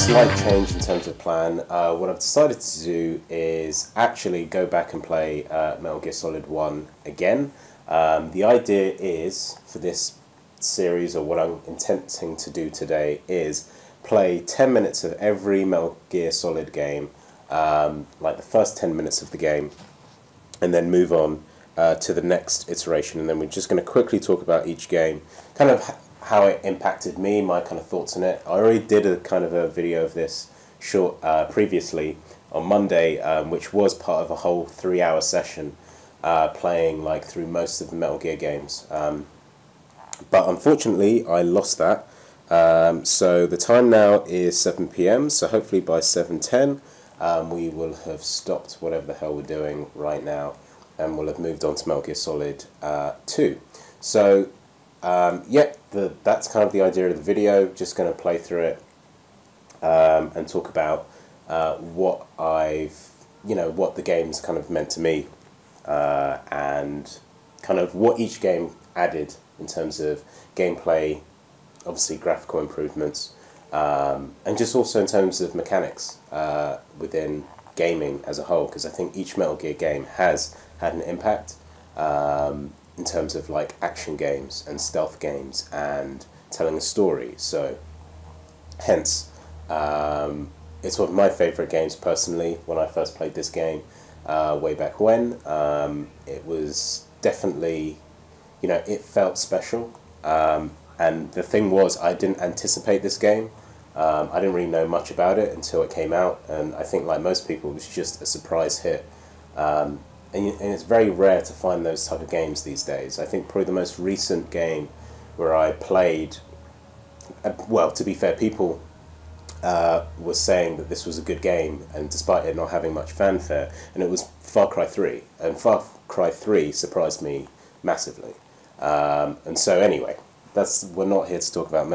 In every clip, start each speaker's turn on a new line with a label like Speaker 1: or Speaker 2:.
Speaker 1: slight change in terms of plan. What I've decided to do is actually go back and play Metal Gear Solid 1 again. The idea is, for this series, or what I'm intending to do today, is play 10 minutes of every Metal Gear Solid game, like the first 10 minutes of the game, and then move on to the next iteration. And then we're just going to quickly talk about each game, kind of how it impacted me, my kind of thoughts on it. I already did a kind of a video of this short previously on Monday, which was part of a whole 3-hour session playing like through most of the Metal Gear games. But unfortunately, I lost that. So the time now is 7 PM, so hopefully by 7:10 we will have stopped whatever the hell we're doing right now, and we'll have moved on to Metal Gear Solid 2. So yeah, that's kind of the idea of the video. Just going to play through it and talk about what what the game's kind of meant to me, and kind of what each game added in terms of gameplay, obviously graphical improvements, and just also in terms of mechanics within gaming as a whole, because I think each Metal Gear game has had an impact in terms of like action games and stealth games and telling a story. So hence it's one of my favourite games personally. When I first played this game way back when, it was definitely, it felt special, and the thing was, I didn't anticipate this game. I didn't really know much about it until it came out, and I think like most people it was just a surprise hit. And it's very rare to find those type of games these days. I think probably the most recent game where I played, well, to be fair, people were saying that this was a good game, and despite it not having much fanfare, and it was Far Cry 3. And Far Cry 3 surprised me massively. And so anyway, we're not here to talk about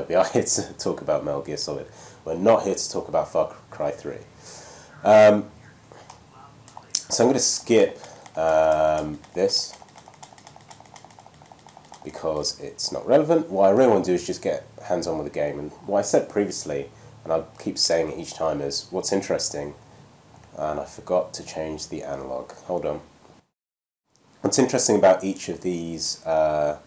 Speaker 1: we are here to talk about Metal Gear Solid. We're not here to talk about Far Cry 3. So I'm going to skip this because it's not relevant. What I really want to do is just get hands-on with the game. And what I said previously, and I keep saying it each time, is what's interesting, and I forgot to change the analog. Hold on. What's interesting about each of these, or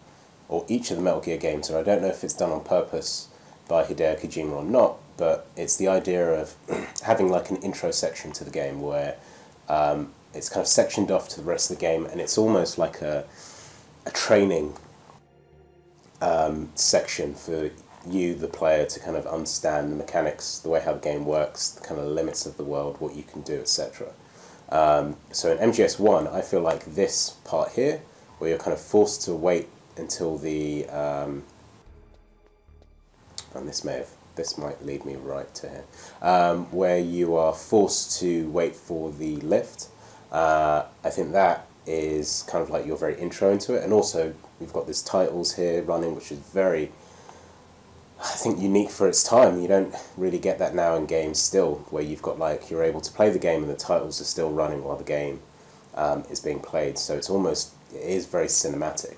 Speaker 1: each of the Metal Gear games, and I don't know if it's done on purpose by Hideo Kojima or not, but it's the idea of having like an intro section to the game where it's kind of sectioned off to the rest of the game, and it's almost like a training section for you, the player, to kind of understand the mechanics, the way how the game works, the kind of limits of the world, what you can do, etc. So in MGS1, I feel like this part here, where you're kind of forced to wait until the and this might lead me right to here, where you are forced to wait for the lift. I think that is kind of like your very intro into it, and also we've got these titles here running, which is very, I think, unique for its time. You don't really get that now in games still, where you've got like, you're able to play the game and the titles are still running while the game is being played. So it is very cinematic.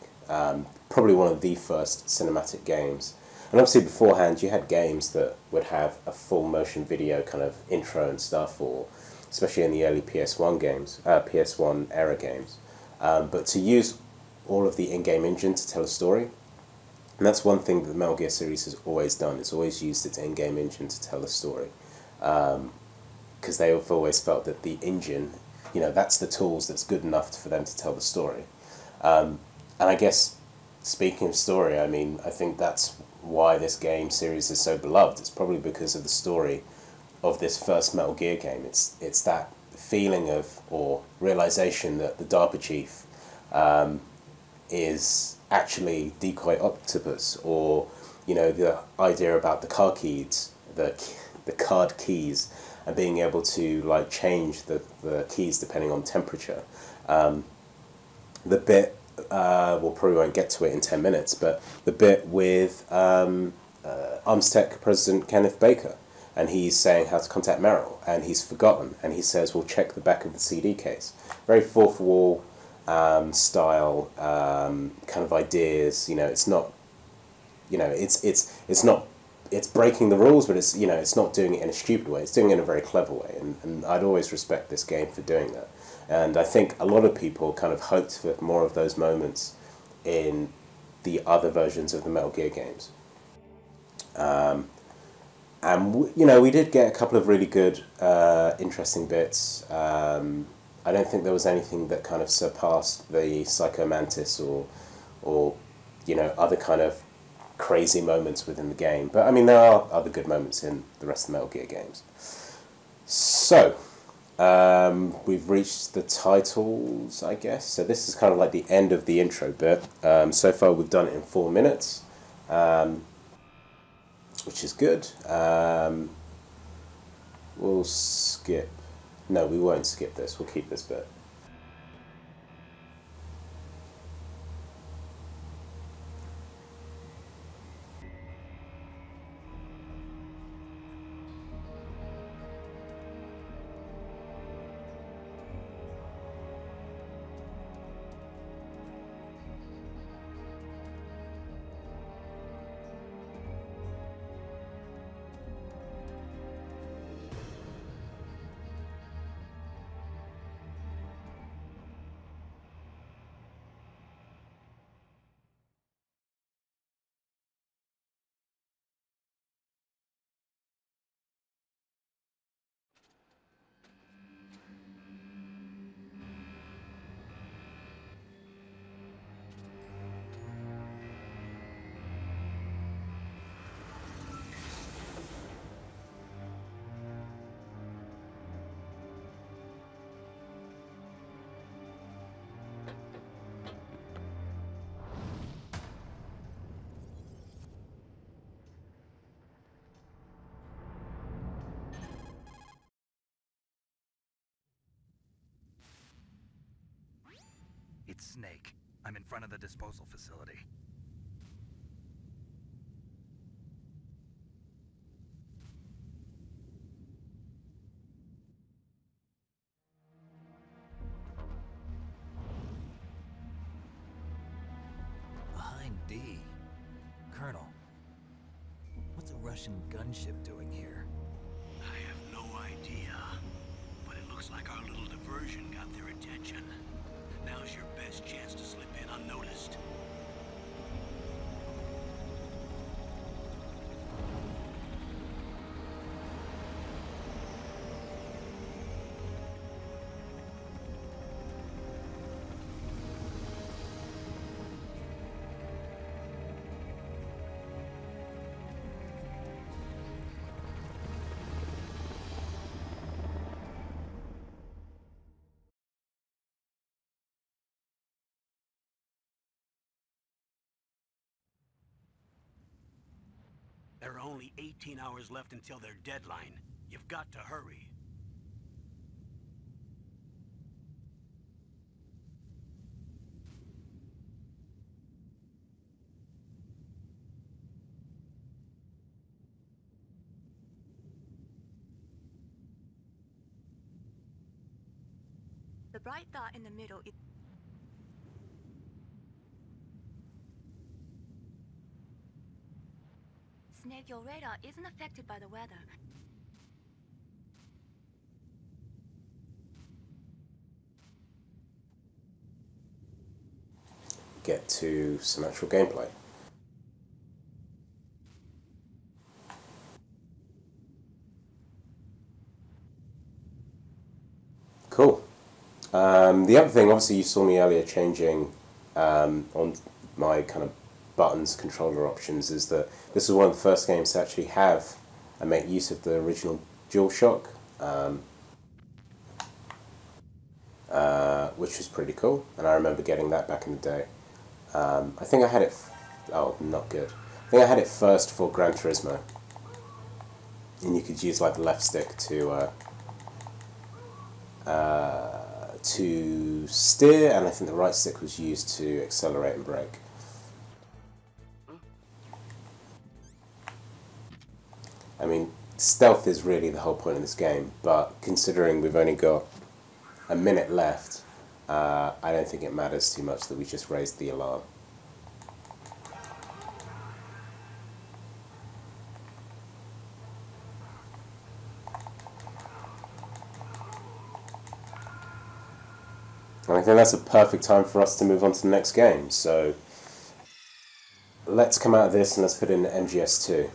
Speaker 1: Probably one of the first cinematic games. And obviously beforehand you had games that would have a full motion video kind of intro and stuff, or especially in the early PS1 games, PS1 era games. But to use all of the in-game engine to tell a story, and that's one thing that the Metal Gear series has always done. It's always used its in-game engine to tell a story, because they have always felt that the engine, that's the tools that's good enough for them to tell the story. And I guess, speaking of story, I mean, I think that's why this game series is so beloved. It's probably because of the story of this first Metal Gear game. It's that feeling of, or realization that the DARPA chief is actually Decoy Octopus, or the idea about the car keys, the card keys, and being able to like change the keys depending on temperature. The bit, we'll probably won't get to it in 10 minutes, but the bit with Armstech President Kenneth Baker, and he's saying how to contact Merrill, and he's forgotten, and he says, "We'll check the back of the CD case." Very fourth wall style kind of ideas. It's not, it's not it's breaking the rules, but it's, you know, it's not doing it in a stupid way. It's doing it in a very clever way, and I'd always respect this game for doing that. And I think a lot of people kind of hoped for more of those moments in the other versions of the Metal Gear games. And you know, we did get a couple of really good, interesting bits. I don't think there was anything that kind of surpassed the Psycho Mantis or you know, other kind of crazy moments within the game. But I mean, there are other good moments in the rest of the Metal Gear games. So, we've reached the titles, I guess. So this is kind of like the end of the intro bit. So far we've done it in 4 minutes, which is good. We'll skip. No, we won't skip this. We'll keep this bit.
Speaker 2: It's Snake. I'm in front of the disposal facility. Behind D. Colonel, what's a Russian gunship doing here?
Speaker 3: I have no idea, but it looks like our little diversion got their attention. Now's your best chance to slip in unnoticed. There are only 18 hours left until their deadline. You've got to hurry.
Speaker 4: The bright dot in the middle is... Snake, your radar isn't affected by the weather.
Speaker 1: Get to some actual gameplay. Cool. The other thing, obviously, you saw me earlier changing on my kind of buttons controller options, is that this is one of the first games to actually have and make use of the original DualShock, which was pretty cool, and I remember getting that back in the day. I think I had it... oh, not good. I think I had it first for Gran Turismo, and you could use like the left stick to steer, and I think the right stick was used to accelerate and brake. I mean, stealth is really the whole point of this game, but considering we've only got a minute left, I don't think it matters too much that we just raised the alarm. And I think that's a perfect time for us to move on to the next game. So let's come out of this and let's put in MGS2.